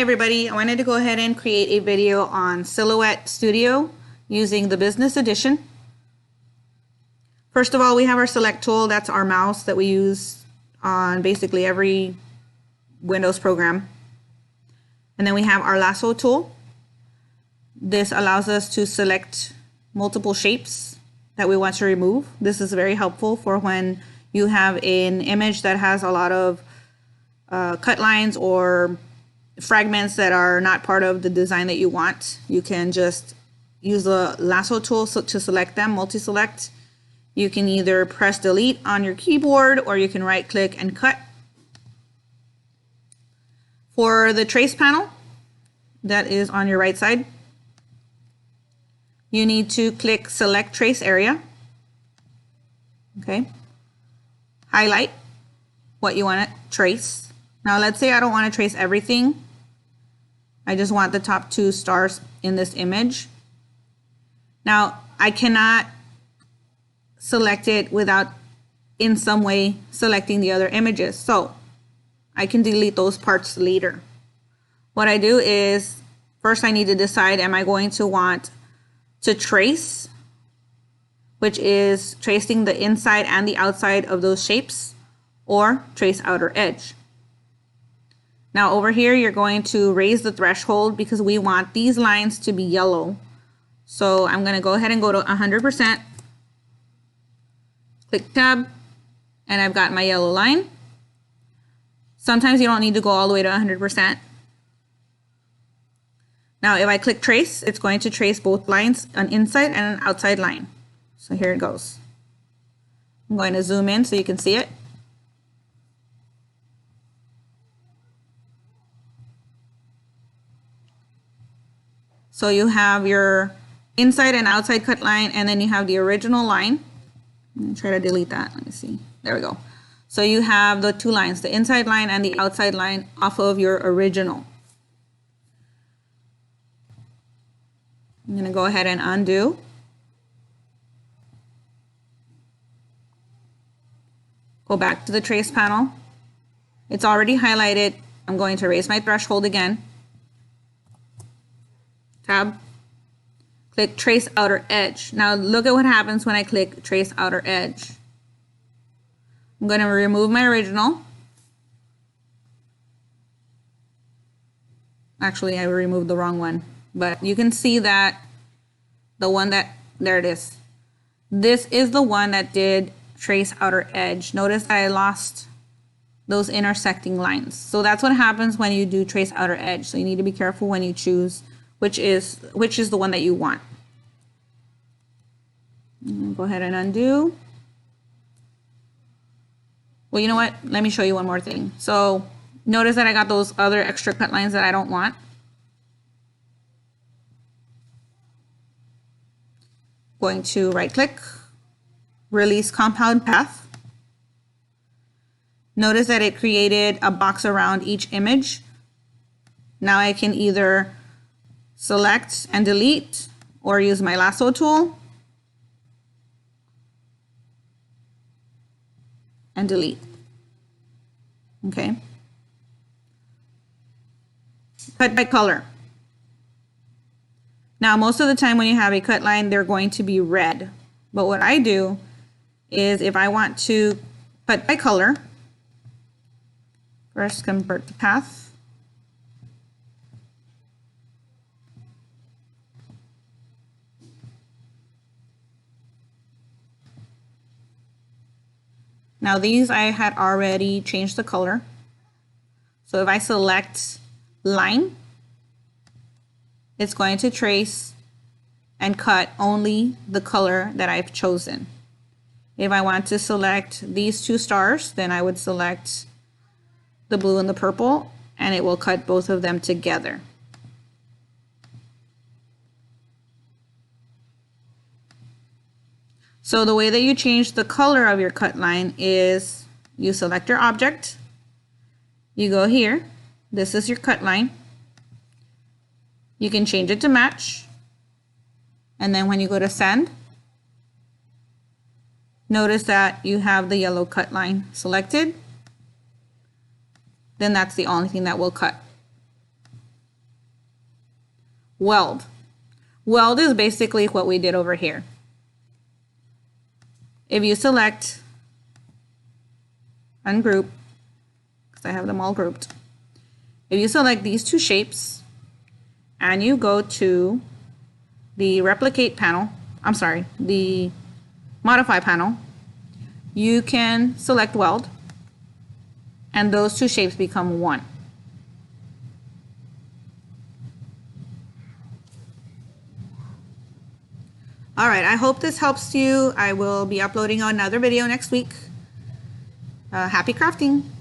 everybody, I wanted to go ahead and create a video on Silhouette Studio using the Business Edition. First of all, we have our select tool. That's our mouse that we use on basically every Windows program. And then we have our lasso tool. This allows us to select multiple shapes that we want to remove. This is very helpful for when you have an image that has a lot of cut lines or fragments that are not part of the design that you want. You can just use the lasso tool to select them, multi-select. You can either press delete on your keyboard or you can right click and cut. For the trace panel that is on your right side, you need to click select trace area. Okay. Highlight what you want to trace. Now let's say I don't want to trace everything. I just want the top 2 stars in this image. Now I cannot select it without in some way selecting the other images. So I can delete those parts later. What I do is first I need to decide, am I going to want to trace, which is tracing the inside and the outside of those shapes, or trace outer edge. Now over here, you're going to raise the threshold because we want these lines to be yellow. So I'm going to go ahead and go to 100%, click tab, and I've got my yellow line. Sometimes you don't need to go all the way to 100%. Now if I click trace, it's going to trace both lines, an inside and an outside line. So here it goes. I'm going to zoom in so you can see it. So you have your inside and outside cut line, and then you have the original line. I'm going to try to delete that. Let me see. There we go. So you have the 2 lines, the inside line and the outside line off of your original. I'm going to go ahead and undo. Go back to the trace panel. It's already highlighted. I'm going to raise my threshold again. Tab, click trace outer edge. Now look at what happens when I click trace outer edge. I'm going to remove my original. Actually, I removed the wrong one, but you can see that the one that, there it is. This is the one that did trace outer edge. Notice that I lost those intersecting lines. So that's what happens when you do trace outer edge. So you need to be careful when you choose which is the one that you want. Go ahead and undo. Well, you know what? Let me show you one more thing. So notice that I got those other extra cut lines that I don't want. Going to right click, release compound path. Notice that it created a box around each image. Now I can either select and delete or use my lasso tool and delete. Okay. Cut by color. Now most of the time when you have a cut line, they're going to be red. But what I do is if I want to cut by color, first convert the path. Now these I had already changed the color. So if I select line, it's going to trace and cut only the color that I've chosen. If I want to select these 2 stars, then I would select the blue and the purple, and it will cut both of them together. So the way that you change the color of your cut line is you select your object, you go here, this is your cut line, you can change it to match, and then when you go to send, notice that you have the yellow cut line selected, then that's the only thing that will cut. weld. Weld is basically what we did over here. If you select ungroup, because I have them all grouped. If you select these two shapes and you go to the replicate panel, I'm sorry, the modify panel, you can select weld and those two shapes become one. All right, I hope this helps you. I will be uploading another video next week. Happy crafting!